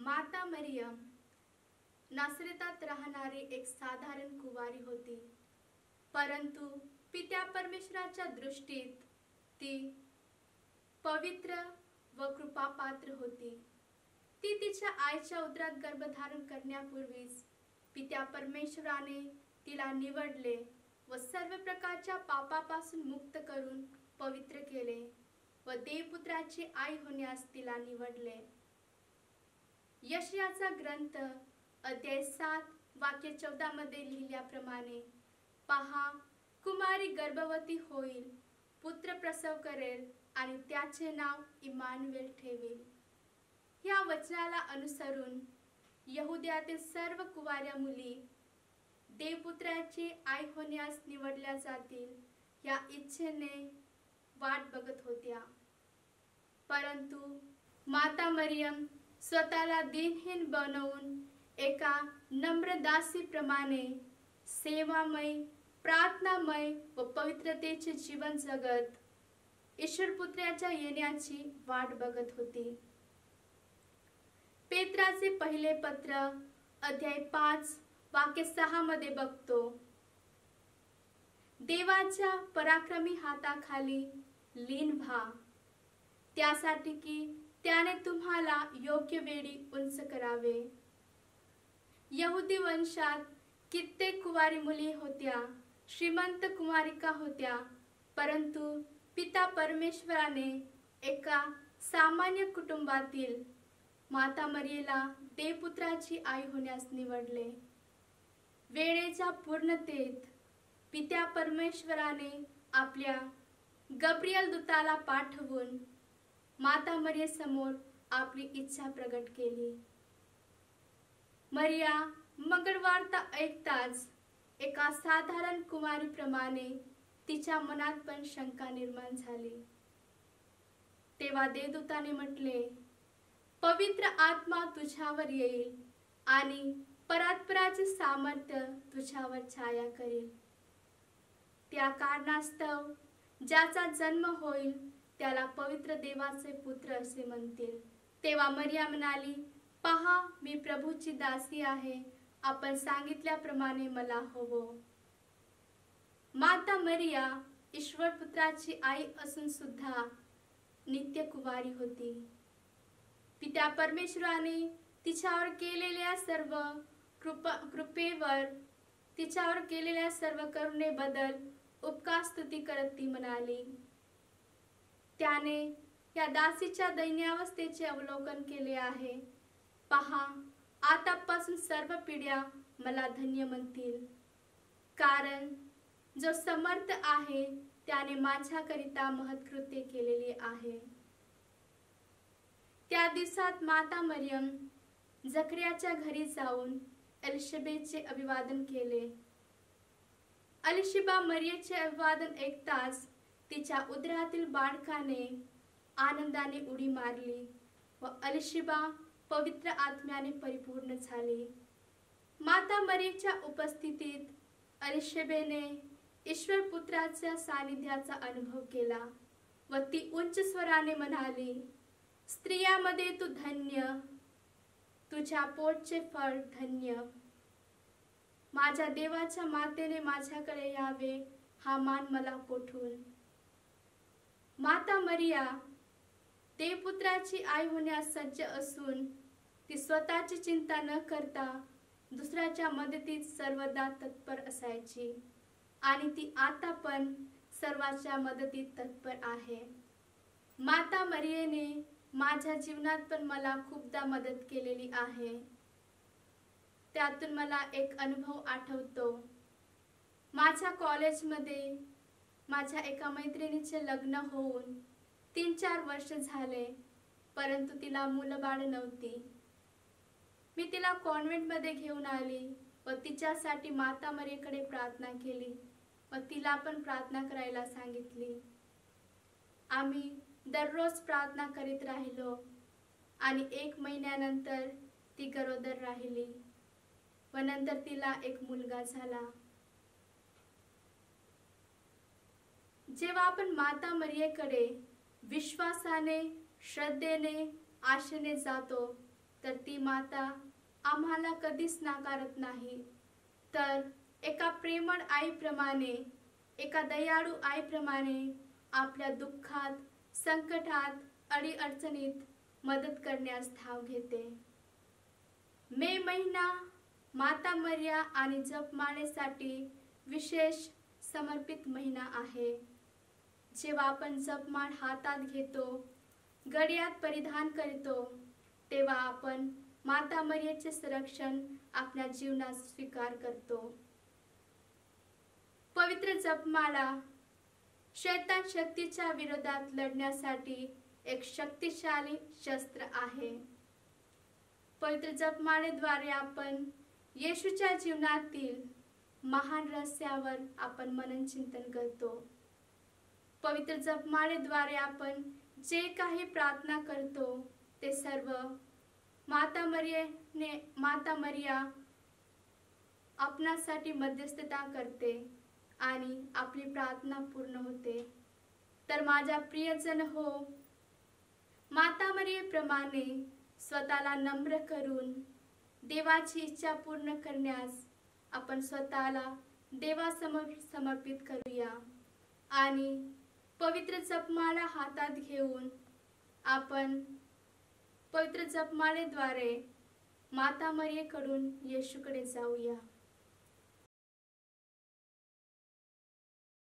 माता मरियम नासरेतात राहणारी एक साधारण कुवारी होती, परंतु पित्या परमेश्वराच्या दृष्टीत ती पवित्र व कृपापात्र होती. ती तिच्या आईच्या उदरात गर्भधारण करण्यापूर्वीच पित्या परमेश्वराने तिला निवडले व सर्व प्रकारच्या पापापासून मुक्त करून पवित्र केले व देवपुत्राची आई होण्यास तिला निवडले. यशायाचा ग्रंथ अध्याय 7 वाक्य 14 मध्ये लिहिल्याप्रमाणे, पहा, कुमारी गर्भवती होईल, पुत्र प्रसव करेल आणि त्याचे नाव इम्मानुएल ठेवेल. या वचनाला अनुसरून यहुद्यातील सर्व कुवाऱ्या मुली देवपुत्राची आई होण्यास निवडल्या जातील या इच्छेने वाट बघत होत्या. परंतु माता मरियम स्वतःला दीनहीन बनवून एका नम्र दासीप्रमाणे सेवामय, प्रार्थनामय व पवित्रतेचे जीवन जगत ईश्वरपुत्राच्या येण्याची वाट बघत होती. पेत्राचे पहिले पत्र अध्याय 5 वाक्य 6 मध्ये बघतो, देवाच्या पराक्रमी हाताखाली लीन व्हा, त्यासाठी की त्याने तुम्हाला योग्य वेळी उंच करावे. यहुदी वंशात कित्येक कुवारी मुली होत्या, श्रीमंत कुमारिका होत्या, परंतु पिता परमेश्वराने एका सामान्य कुटुंबातील माता मरियेला देवपुत्राची आई होण्यास निवडले. वेळेच्या पूर्णतेत पित्या परमेश्वराने आपल्या गब्रियल दूताला पाठवून माता मरियेसमोर आपली इच्छा प्रगट केली. मरिया मंगळवार्ता ऐकताच एका साधारण कुमारीप्रमाणे तिच्या मनात पण शंका निर्माण झाली. तेव्हा देवदूताने म्हटले, पवित्र आत्मा तुझ्यावर येईल आणि परात्पराचे सामर्थ्य तुझ्यावर छाया करेल. त्या कारणास्तव ज्याचा जन्म होईल त्याला पवित्र देवाचे पुत्र असे म्हणतील. तेव्हा मरिया म्हणाली, पहा, मी प्रभूची दासी आहे, आपण सांगितल्याप्रमाणे मला हवं. माता मरिया ईश्वर पुत्राची आई असून सुद्धा नित्य कुवारी होती. पित्या परमेश्वराने तिच्यावर केलेल्या सर्व कृपेवर, तिच्यावर केलेल्या सर्व करुणेबद्दल उपकार स्तुती करत ती म्हणाली, त्याने या दासीच्या दैन्यावस्थेचे अवलोकन केले आहे. पहा, आतापासून सर्व पिढ्या मला धन्य म्हणतील, कारण जो समर्थ आहे त्याने माझ्याकरिता महत्कृत्य केलेले आहे. त्या दिवसात माता मरियम जकरियाच्या घरी जाऊन एलिशबेतचे अभिवादन केले. एलिशबा मरियेचे अभिवादन ऐकताच तिच्या उदरातील बाळकाने आनंदाने उडी मारली व एलिशबा पवित्र आत्म्याने परिपूर्ण झाली. माता मरियेच्या उपस्थितीत एलिशबेने ईश्वर पुत्राच्या सानिध्याचा अनुभव केला व ती उच्च स्वराने म्हणाली, स्त्रियामध्ये तू धन्य, तुझ्या पोटचे फळ धन्य. माझ्या देवाच्या मातेने माझ्याकडे यावे हा मान मला कोठून. माता मरिया देवपुत्राची आई होण्यास सज्ज असून ती स्वतःची चिंता न करता दुसऱ्याच्या मदतीत सर्वदा तत्पर असायची आणि ती आता पण सर्वांच्या मदतीत तत्पर आहे. माता मरियेने माझ्या जीवनात पण मला खूपदा मदत केलेली आहे. त्यातून मला एक अनुभव आठवतो. माझ्या कॉलेजमध्ये माझ्या एका मैत्रिणीचे लग्न होऊन 3-4 वर्ष झाले, परंतु तिला मुलबाळ नव्हती. मी तिला कॉन्व्हेंटमध्ये घेऊन आली व तिच्यासाठी माता मरियेकडे प्रार्थना केली व तिला पण प्रार्थना करायला सांगितली. आम्ही दररोज प्रार्थना करीत राहिलो आणि 1 महिन्यानंतर ती गरोदर राहिली व नंतर तिला एक मुलगा झाला. जेव्हा आपण माता मरियेकडे विश्वासाने, श्रद्धेने, आशेने जातो, तर ती माता आम्हाला कधीच नाकारत नाही, तर एका प्रेमळ आईप्रमाणे, एका दयाळू आईप्रमाणे आपल्या दुःखात, संकटात, अडीअडचणीत मदत करण्यास धाव घेते. मे महिना माता मरिया आणि जपमाळेसाठी विशेष समर्पित महिना आहे. जेव्हा आपण जपमाळ हातात घेतो, गळ्यात परिधान करतो, तेव्हा आपण माता मरियेचे संरक्षण आपल्या जीवनात स्वीकार करतो. पवित्र जपमाळा शैतान शक्तीच्या विरोधात लढण्यासाठी एक शक्तिशाली शस्त्र आहे. पवित्र जपमाळेद्वारे आपण येशूच्या जीवनातील महान रहस्यावर आपण मनन चिंतन करतो. पवित्र जपमाळेद्वारे आपण जे काही प्रार्थना करतो ते सर्व माता मरिया आपणासाठी मध्यस्थता करते आणि आपली प्रार्थना पूर्ण होते. तर माझ्या प्रियजन हो, माता मरियेप्रमाणे स्वतःला नम्र करून देवाची इच्छा पूर्ण करण्यास आपण स्वतःला देवासमोर समर्पित करूया आणि पवित्र जपमाळा हातात घेऊन आपण पवित्र जपमाळेद्वारे माता मरियेकडून येशूकडे जाऊया.